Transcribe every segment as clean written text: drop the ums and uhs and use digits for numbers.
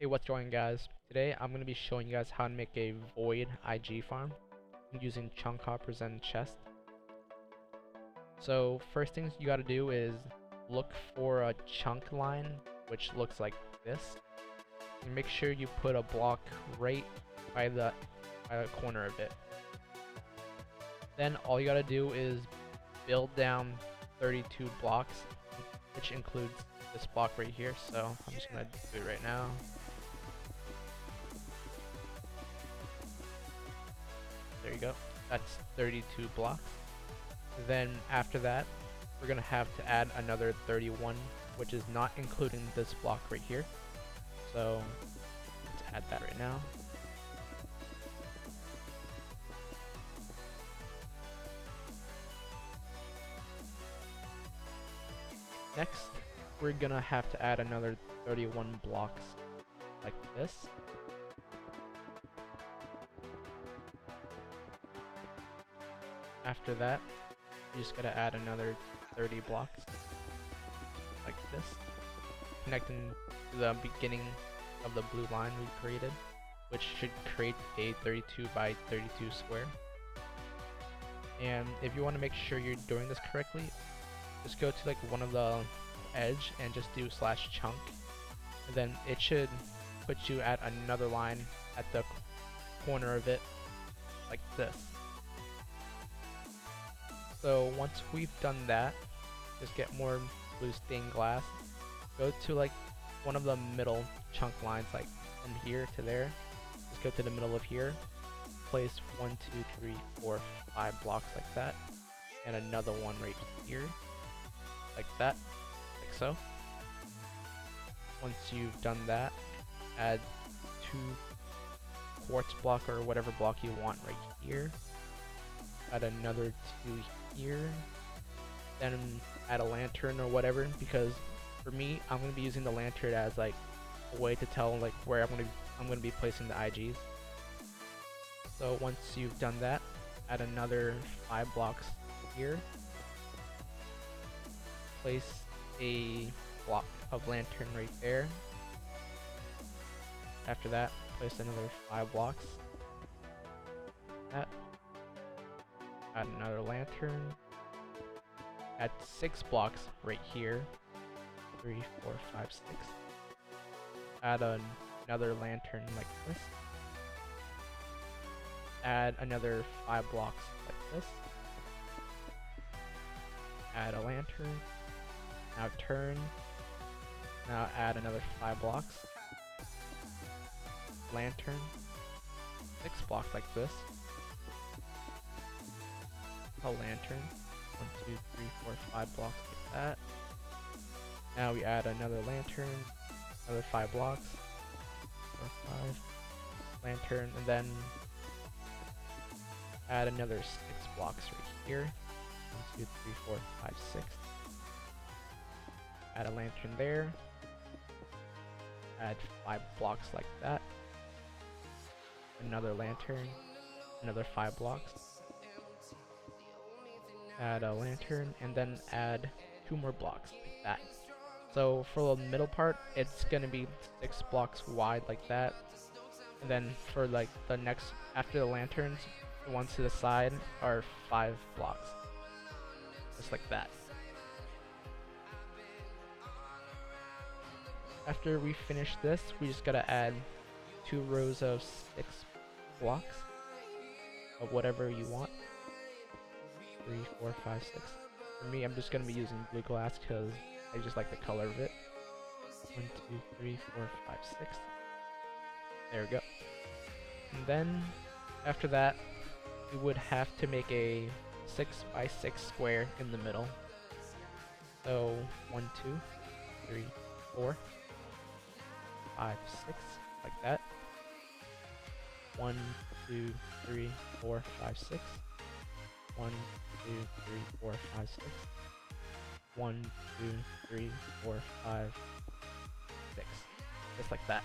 Hey, what's going on, guys? Today I'm going to be showing you guys how to make a void IG farm using chunk hoppers and chests. So first things you got to do is look for a chunk line which looks like this, and make sure you put a block right by the corner of it. Then all you got to do is build down 32 blocks, which includes this block right here. So I'm just going to do it right now. There you go. That's 32 blocks. Then after that, we're gonna have to add another 31, which is not including this block right here. So let's add that right now. Next, we're gonna have to add another 31 blocks like this. After that, you just gotta add another 30 blocks like this, connecting to the beginning of the blue line we created, which should create a 32 by 32 square. And if you want to make sure you're doing this correctly, just go to like one of the edge and just do /chunk, and then it should put you at another line at the corner of it like this. So once we've done that, just get more blue stained glass, go to like one of the middle chunk lines, like from here to there, just go to the middle of here, place 1, 2, 3, 4, 5 blocks like that, and another one right here, like that, like so. Once you've done that, add 2 quartz block or whatever block you want right here, add another 2 here, then add a lantern or whatever, because for me, I'm gonna be using the lantern as like a way to tell like where I'm gonna be placing the IGs. So once you've done that, add another 5 blocks here, place a block of lantern right there. After that, place another 5 blocks. That. Add another lantern. Add 6 blocks right here. 3, 4, 5, 6. Add another lantern like this. Add another 5 blocks like this. Add a lantern. Now turn. Now add another 5 blocks. Lantern. 6 blocks like this. A lantern. 1, 2, 3, 4, 5 blocks like that. Now we add another lantern, another 5 blocks, 4, 5, lantern, and then add another 6 blocks right here. 1, 2, 3, 4, 5, 6. Add a lantern there. Add 5 blocks like that. Another lantern, another 5 blocks. Add a lantern, and then add 2 more blocks like that. So for the middle part, it's gonna be 6 blocks wide like that, and then for like the next, after the lanterns, the ones to the side are 5 blocks, just like that. After we finish this, we just gotta add 2 rows of 6 blocks of whatever you want. 3, 4, 5, 6. For me, I'm just gonna be using blue glass because I just like the color of it. 1, 2, 3, 4, 5, 6. There we go. And then after that, we would have to make a 6 by 6 square in the middle. So 1, 2, 3, 4, 5, 6, like that. 1, 2, 3, 4, 5, 6. 1, 2, 3, 4, 5, 6. 1, 2, 3, 4, 5, 6. Just like that.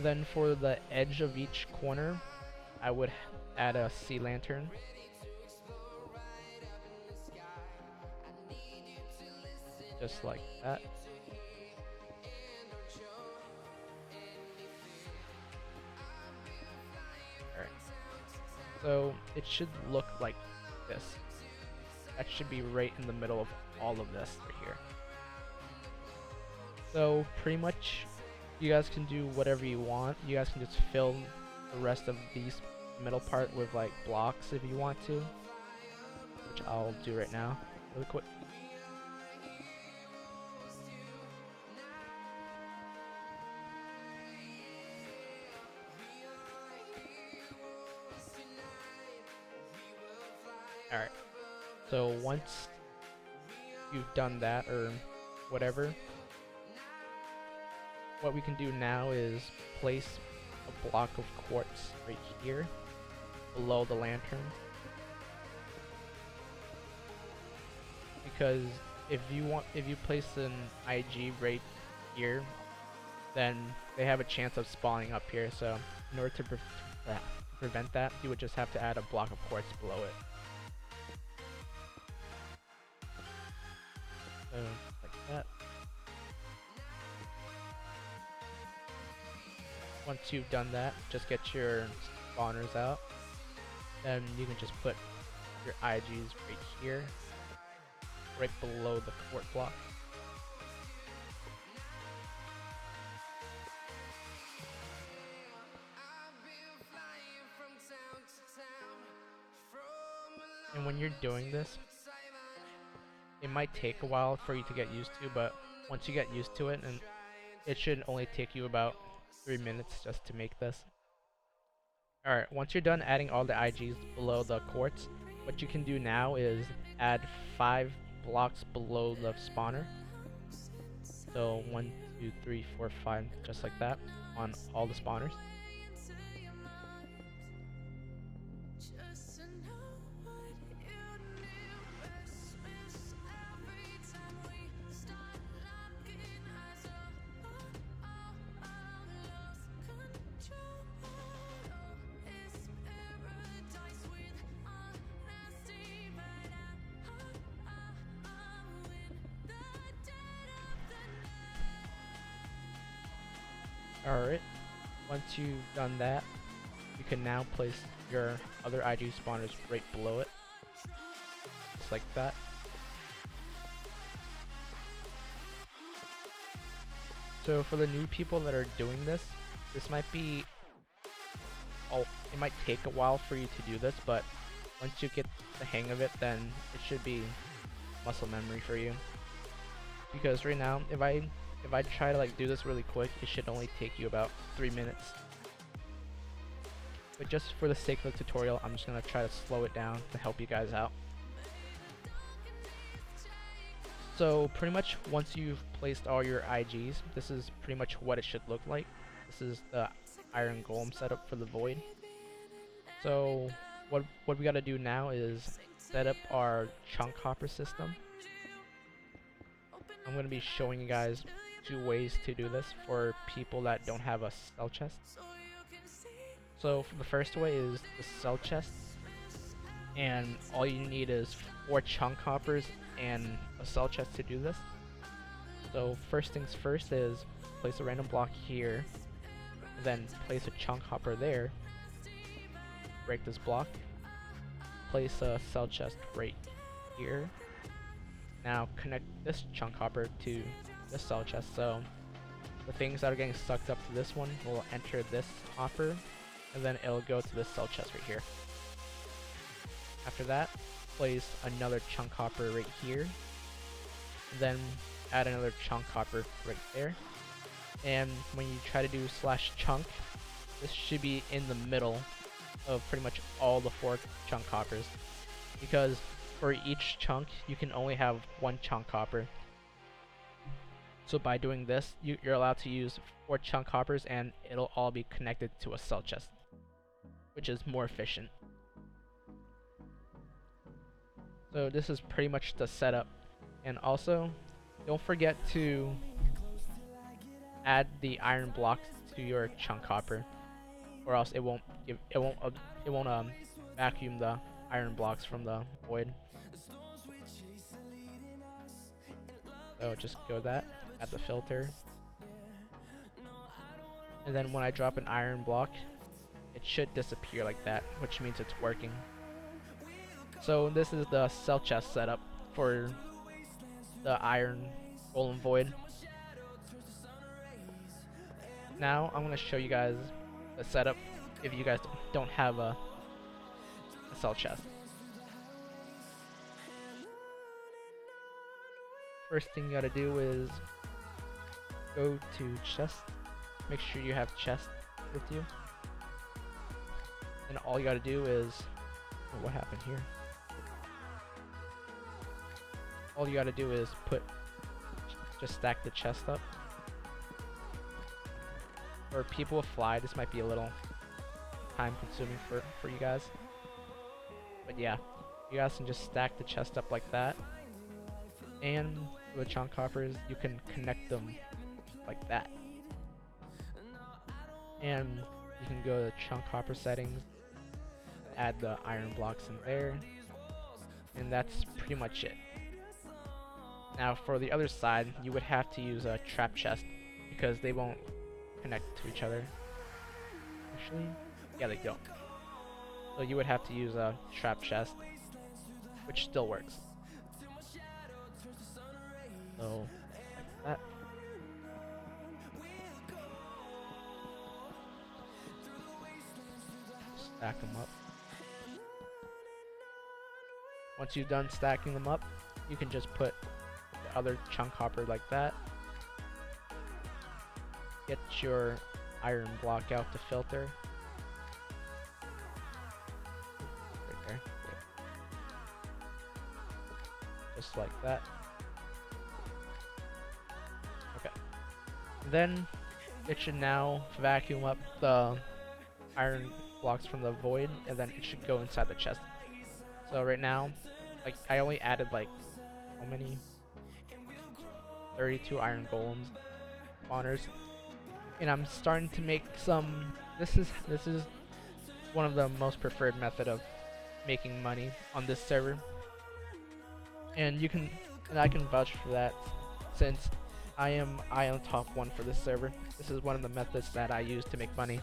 Then for the edge of each corner, I would add a sea lantern. Just like that. So it should look like this. That should be right in the middle of all of this right here. So pretty much you guys can do whatever you want. You guys can just fill the rest of these middle part with like blocks if you want to, which I'll do right now really quick. Alright, so once you've done that or whatever, what we can do now is place a block of quartz right here below the lantern, because if you place an IG right here, then they have a chance of spawning up here. So in order to prevent that, you would just have to add a block of quartz below it. So like that. Once you've done that, just get your spawners out. Then you can just put your IGs right here, right below the quartz block. And when you're doing this, it might take a while for you to get used to, but once you get used to it, and it should only take you about 3 minutes just to make this. Alright, once you're done adding all the IGs below the quartz, what you can do now is add 5 blocks below the spawner. So 1, 2, 3, 4, 5, just like that on all the spawners. Alright, once you've done that, you can now place your other IG spawners right below it, just like that. So for the new people that are doing this, this might be, it might take a while for you to do this, but once you get the hang of it, then it should be muscle memory for you. Because right now, if I try to like do this really quick, it should only take you about 3 minutes. But just for the sake of the tutorial, I'm just gonna try to slow it down to help you guys out. So pretty much once you've placed all your IGs, this is pretty much what it should look like. This is the Iron Golem setup for the Void. So what we gotta do now is set up our chunk hopper system. I'm gonna be showing you guys 2 ways to do this for people that don't have a cell chest. So the first way is the cell chest, and all you need is 4 chunk hoppers and a cell chest to do this. So first things first is place a random block here, then place a chunk hopper there, break this block, place a cell chest right here. Now connect this chunk hopper to this cell chest, so the things that are getting sucked up to this one will enter this hopper, and then it'll go to this cell chest right here. After that, place another chunk hopper right here, then add another chunk hopper right there. And when you try to do /chunk, this should be in the middle of pretty much all the 4 chunk hoppers, because for each chunk you can only have 1 chunk hopper. So by doing this, you're allowed to use 4 chunk hoppers and it'll all be connected to a cell chest, which is more efficient. So this is pretty much the setup. And also, don't forget to add the iron blocks to your chunk hopper, or else it won't vacuum the iron blocks from the void. So just go that, add the filter, and then when I drop an iron block, it it should disappear like that, which means it's working. So this is the cell chest setup for the iron golem void. Now I'm going to show you guys the setup if you guys don't have a cell chest. First thing you gotta do is go to chest. Make sure you have chest with you. And all you gotta do is, oh, what happened here? All you gotta do is just stack the chest up. For people with fly, this might be a little time consuming for you guys. But yeah, you guys can just stack the chest up like that. And with chunk hoppers, you can connect them like that. And you can go to chunk hopper settings, add the iron blocks in there, and that's pretty much it. Now for the other side, you would have to use a trap chest because they won't connect to each other. Actually, yeah, they don't. So you would have to use a trap chest, which still works. So, like that. Stack them up. Once you've done stacking them up, you can just put the other chunk hopper like that. Get your iron block out to filter. Right there. Just like that. Okay. Then it should now vacuum up the iron blocks from the void, and then it should go inside the chest. So right now, like, I only added like how many? 32 iron golems spawners, and I'm starting to make some. This is one of the most preferred method of making money on this server, and I can vouch for that since I am top 1 for this server. This is one of the methods that I use to make money.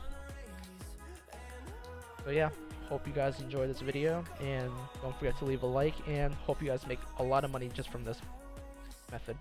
So yeah, hope you guys enjoy this video, and don't forget to leave a like, and hope you guys make a lot of money just from this method.